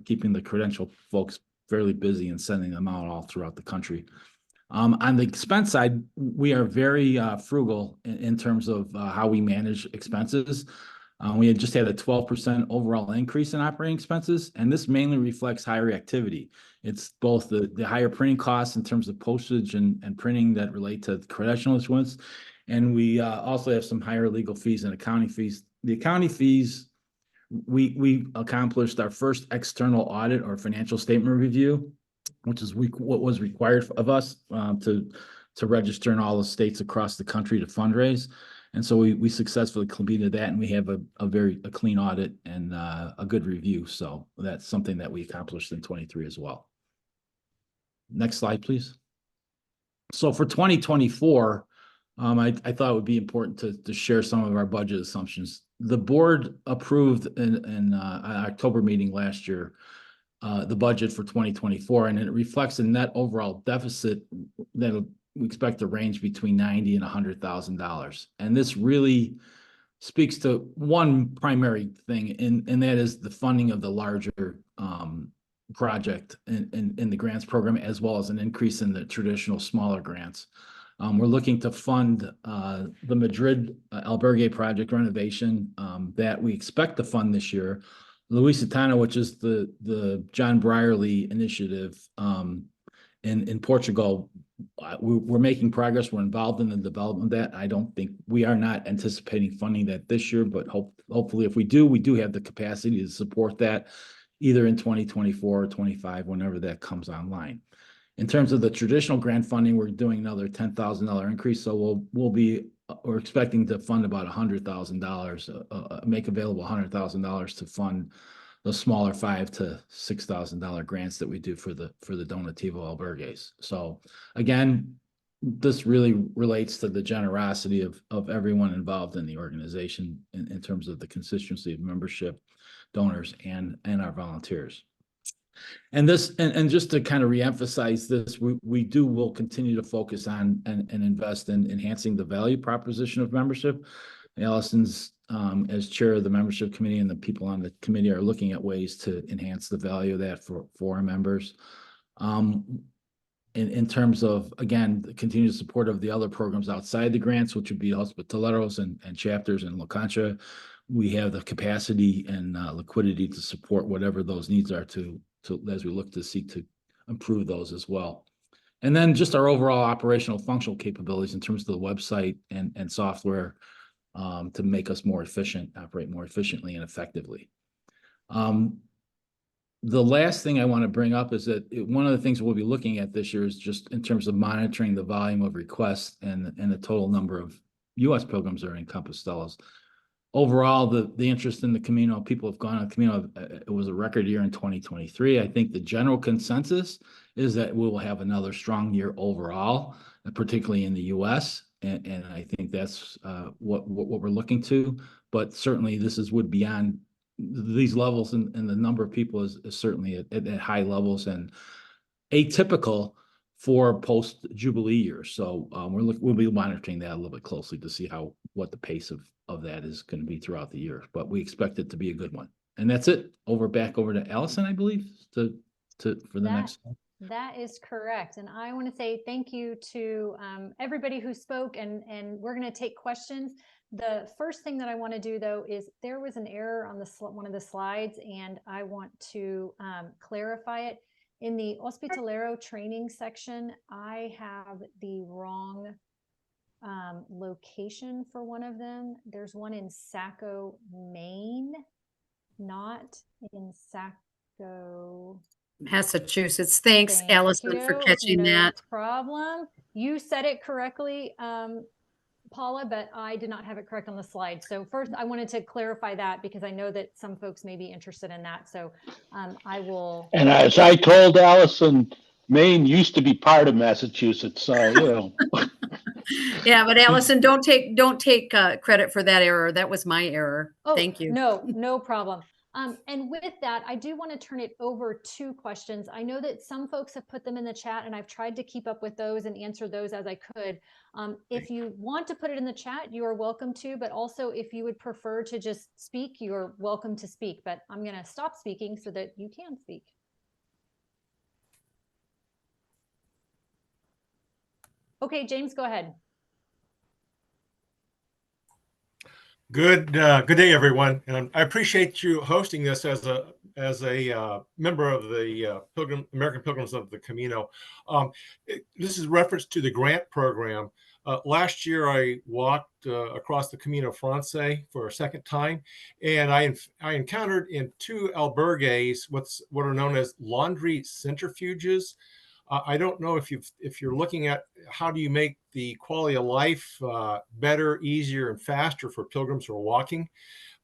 keeping the credential folks fairly busy and sending them out all throughout the country. On the expense side, we are very frugal in terms of how we manage expenses. We had just had a 12% overall increase in operating expenses, and this mainly reflects higher activity. It's both the higher printing costs in terms of postage and printing that relate to credential issuance, and we also have some higher legal fees and accounting fees. The accounting fees, we accomplished our first external audit or financial statement review, which is what was required of us to register in all the states across the country to fundraise. And so we successfully completed that, and we have a very clean audit and a good review. So that's something that we accomplished in 23 as well. Next slide, please. So for 2024, I thought it would be important to share some of our budget assumptions. The board approved in an October meeting last year the budget for 2024, and it reflects a net overall deficit that we expect to range between $90,000 and $100,000. And this really speaks to one primary thing, and that is the funding of the larger project in the grants program, as well as an increase in the traditional smaller grants. We're looking to fund the Madrid albergue project renovation that we expect to fund this year. Lusitano, which is the John Brierley initiative in Portugal, we're making progress. We're involved in the development of that. We are not anticipating funding that this year, but hopefully if we do have the capacity to support that either in 2024 or 25, whenever that comes online. In terms of the traditional grant funding, we're doing another $10,000 increase. So we're expecting to fund about $100,000, make available $100,000 to fund the smaller $5,000 to $6,000 grants that we do for the Donativo albergues. So again, this really relates to the generosity of everyone involved in the organization in terms of the consistency of membership, donors, and our volunteers. And just to kind of reemphasize this, will continue to focus on and invest in enhancing the value proposition of membership. Allison's as chair of the membership committee, and the people on the committee are looking at ways to enhance the value of that for our members. In terms of, again, the continued support of the other programs outside the grants, which would be Hospitaleros and chapters in La Concha, we have the capacity and liquidity to support whatever those needs are as we look to seek to improve those as well. And then just our overall operational functional capabilities in terms of the website and software to make us more efficient, operate more efficiently and effectively. The last thing I want to bring up is that one of the things we'll be looking at this year is just in terms of monitoring the volume of requests and the total number of U.S. pilgrims that are in Compostelas. Overall, the interest in the Camino, people have gone on the Camino. It was a record year in 2023. I think the general consensus is that we will have another strong year overall, particularly in the U.S. And I think that's what we're looking to. But certainly would beyond these levels, and the number of people is certainly at high levels and atypical for post Jubilee years. So we'll be monitoring that a little bit closely to see what the pace of that is going to be throughout the year. But we expect it to be a good one. And that's it. Back over to Allison, I believe, for the next one. That is correct. And I want to say thank you to everybody who spoke, and we're going to take questions. The first thing that I want to do, though, is there was an error on one of the slides, and I want to clarify it. In the Hospitalero training section, I have the wrong location for one of them. There's one in Saco, Maine, not in Saco, Massachusetts. Thanks, Allison, for catching no that. problem. You said it correctly, Paula, but I did not have it correct on the slide. So first, I wanted to clarify that because I know that some folks may be interested in that. So I will. And as I told Allison, Maine used to be part of Massachusetts, so you know. Yeah, but Allison, don't take credit for that error. That was my error. Oh, Thank you. No problem. And with that, I do want to turn it over to questions. I know that some folks have put them in the chat, and I've tried to keep up with those and answer those as I could. If you want to put it in the chat, you are welcome to, but also if you would prefer to just speak, you're welcome to speak. But I'm going to stop speaking so that you can speak. Okay, James, go ahead. Good day, everyone. And I appreciate you hosting this as a member of the American Pilgrims of the Camino. This is reference to the grant program. Last year, I walked across the Camino Francés for a second time, and I encountered in 2 albergues what are known as laundry centrifuges. I don't know if you're looking at how do you make the quality of life better, easier, and faster for pilgrims who are walking,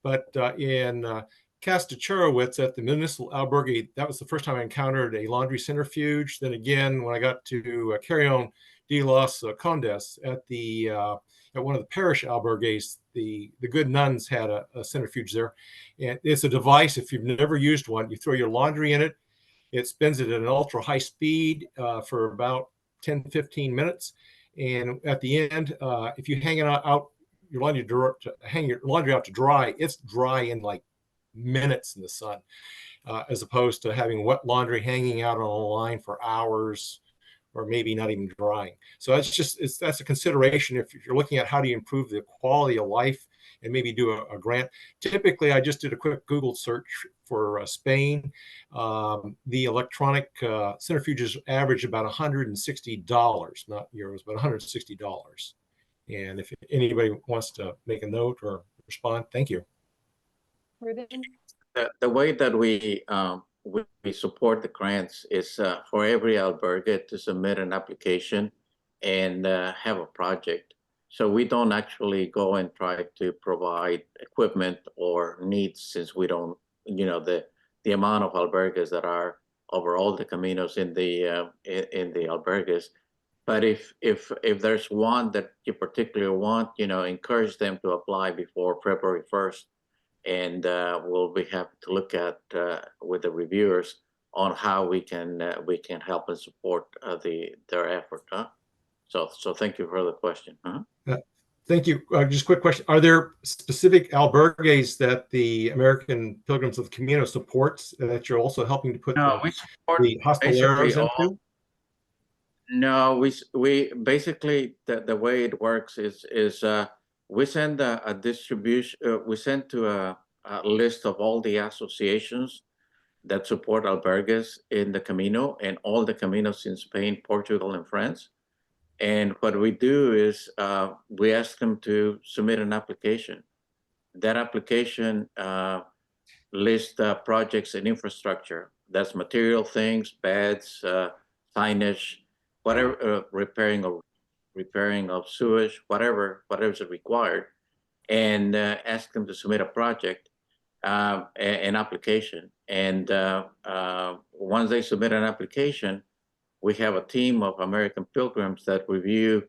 but in Castecherowitz at the municipal albergue, that was the first time I encountered a laundry centrifuge. Then again, when I got to Carrion de los Condes at one of the parish albergues, the good nuns had a centrifuge there, and it's a device. If you've never used one, you throw your laundry in it. It spins it at an ultra high speed for about 10-15 minutes. And at the end, if you hang it out your laundry out to dry, it's dry in like minutes in the sun, as opposed to having wet laundry hanging out on a line for hours or maybe not even drying. So that's a consideration if you're looking at how do you improve the quality of life and maybe do a grant. Typically, I just did a quick Google search for Spain. The electronic centrifuges average about $160, not euros, but $160. And if anybody wants to make a note or respond, thank you. Ruben? The way that we support the grants is for every albergue to submit an application and have a project. So we don't actually go and try to provide equipment or needs, since we don't, the amount of albergues that are over all the caminos in the albergues. But if there's one that you particularly want, encourage them to apply before February 1st. And we'll be happy to look at with the reviewers on how we can help and support their effort. So thank you for the question. Thank you. Just a quick question. Are there specific albergues that the American Pilgrims of the Camino supports that you're also helping to put we support the hosteleros into? No, we basically, the way it works is we send a distribution, we send to a list of all the associations that support albergues in the Camino and all the Caminos in Spain, Portugal, and France. And what we do is we ask them to submit an application. That application lists projects and infrastructure. That's material things, beds, signage, whatever, repairing of sewage, whatever is required, and ask them to submit a project, an application. And once they submit an application, we have a team of American Pilgrims that review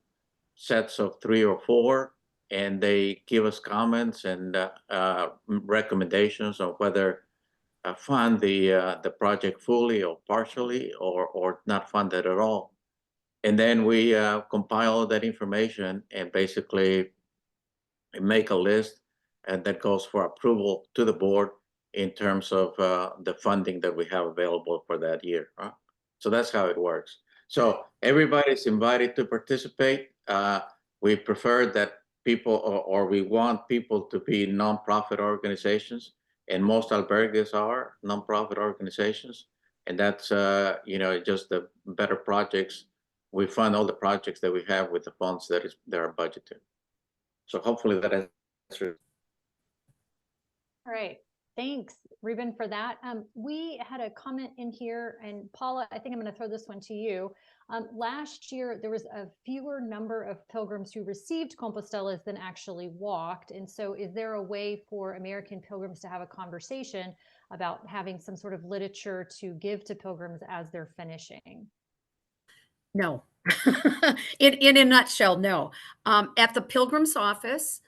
sets of 3 or 4, and they give us comments and recommendations on whether fund the project fully or partially, or not fund it at all. And then we compile that information and basically make a list, and that goes for approval to the board in terms of the funding that we have available for that year. So that's how it works. So everybody's invited to participate. We prefer that people, or we want people to be nonprofit organizations, and most albergues are nonprofit organizations. And that's, just the better projects. We fund all the projects that we have with the funds that are budgeted. So hopefully that answers. All right. Thanks, Ruben, for that. We had a comment in here, and Paula, I think I'm going to throw this one to you. Last year, there was a fewer number of pilgrims who received Compostelas than actually walked. And so is there a way for American Pilgrims to have a conversation about having some sort of literature to give to pilgrims as they're finishing? No. In a nutshell, no. At the Pilgrim's office,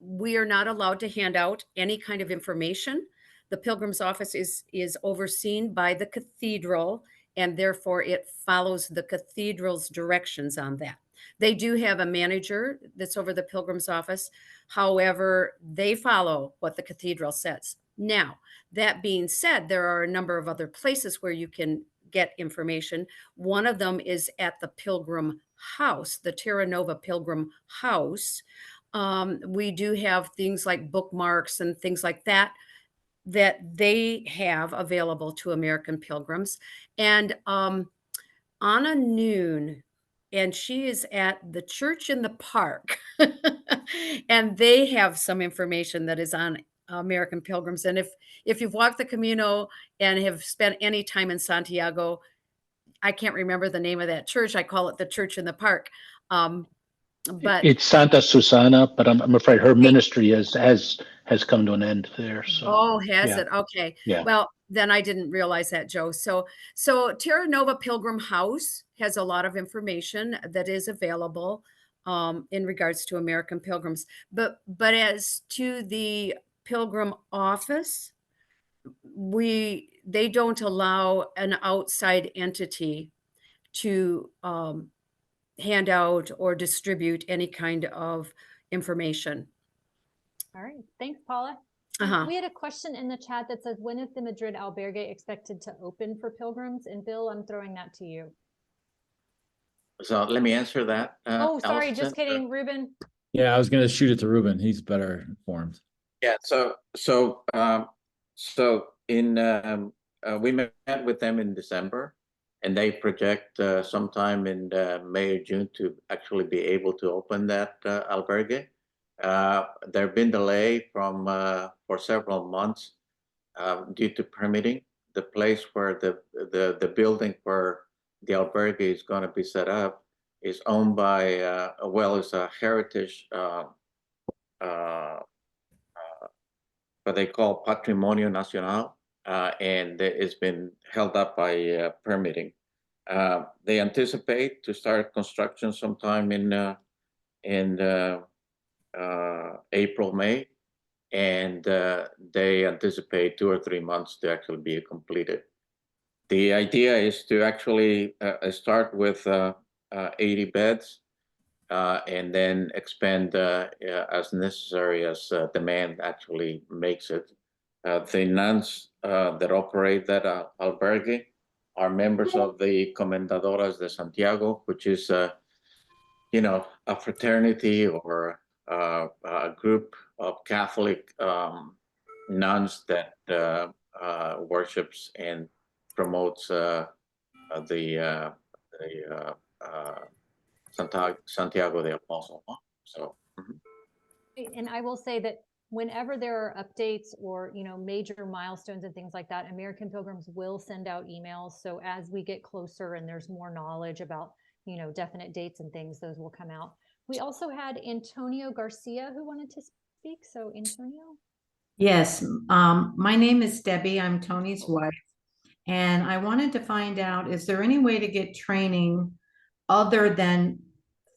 we are not allowed to hand out any kind of information. The Pilgrim's office is overseen by the cathedral, and therefore it follows the cathedral's directions on that. They do have a manager that's over the Pilgrim's office. However, they follow what the cathedral says. Now, that being said, there are a number of other places where you can get information. One of them is at the Pilgrim House, the Terra Nova Pilgrim House. We do have things like bookmarks and things like that they have available to American Pilgrims. And Anna Noon, and she is at the Church in the Park, and they have some information that is on American Pilgrims. And if you've walked the Camino and have spent any time in Santiago, I can't remember the name of that church. I call it the Church in the Park. But It's Santa Susana, but I'm afraid her ministry has come to an end there. So has yeah. it? Okay. Yeah. Well, then I didn't realize that, Joe. So Terra Nova Pilgrim House has a lot of information that is available in regards to American Pilgrims. But as to the Pilgrim office, they don't allow an outside entity to hand out or distribute any kind of information. All right. Thanks, Paula. We had a question in the chat that says, when is the Madrid albergue expected to open for pilgrims? And Bill, I'm throwing that to you. So let me answer that. Sorry, Allison. just kidding, Ruben. Yeah, I was going to shoot it to Ruben. He's better informed. Yeah. So we met with them in December, and they project sometime in May or June to actually be able to open that albergue. There have been delay for several months due to permitting. The place where the building where the albergue is going to be set up is owned by it's a heritage, what they call Patrimonio Nacional, and it's been held up by permitting. They anticipate to start construction sometime in April, May, and they anticipate 2 or 3 months to actually be completed. The idea is to actually start with 80 beds and then expand as necessary as demand actually makes it. The nuns that operate that albergue are members of the Comendadoras de Santiago, which is a fraternity or a group of Catholic nuns that worships and promotes Santiago the Apostle. So, and I will say that whenever there are updates or major milestones and things like that, American Pilgrims will send out emails. So as we get closer and there's more knowledge about definite dates and things, those will come out. We also had Antonio Garcia who wanted to speak. So Antonio. Yes, my name is Debbie. I'm Tony's wife. And I wanted to find out, is there any way to get training other than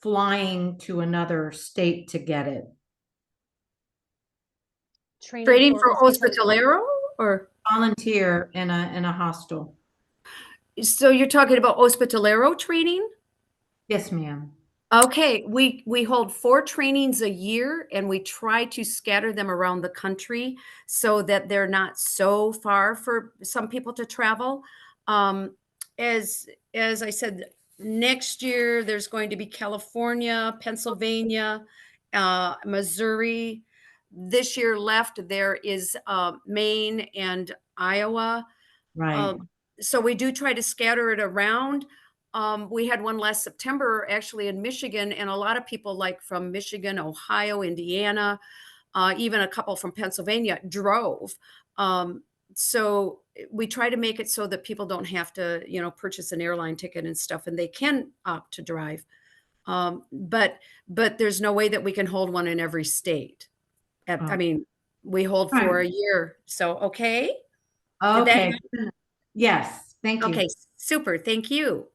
flying to another state to get it. Training for hospitalero, or Volunteer in a hostel. so you're talking about hospitalero training? Yes, ma'am. Okay, we hold 4 trainings a year, and we try to scatter them around the country so that they're not so far for some people to travel. As I said, next year there's going to be California, Pennsylvania, Missouri. This year left there is Maine and Iowa. Right. So we do try to scatter it around. We had one last September actually in Michigan, and a lot of people like from Michigan, Ohio, Indiana, even a couple from Pennsylvania drove. So we try to make it so that people don't have to, purchase an airline ticket and stuff, and they can opt to drive. But there's no way that we can hold one in every state. I Oh. mean, we hold for Right. a year. So, okay. Did that Okay. Yes, thank you. Okay, super. Thank you.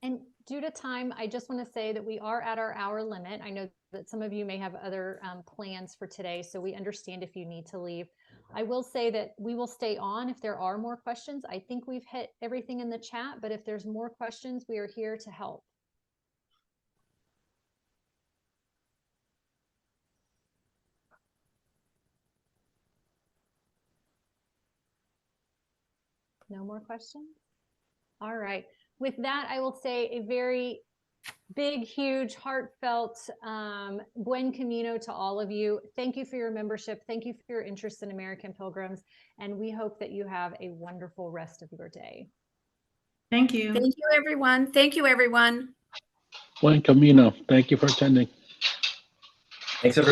And due to time, I just want to say that we are at our hour limit. I know that some of you may have other plans for today, so we understand if you need to leave. I will say that we will stay on if there are more questions. I think we've hit everything in the chat, but if there's more questions, we are here to help. No more questions? All right. With that, I will say a very big, huge, heartfelt Buen Camino to all of you. Thank you for your membership. Thank you for your interest in American Pilgrims. And we hope that you have a wonderful rest of your day. Thank you. Thank you, everyone. Thank you, everyone. Buen Camino. Thank you for attending. Thanks, everyone.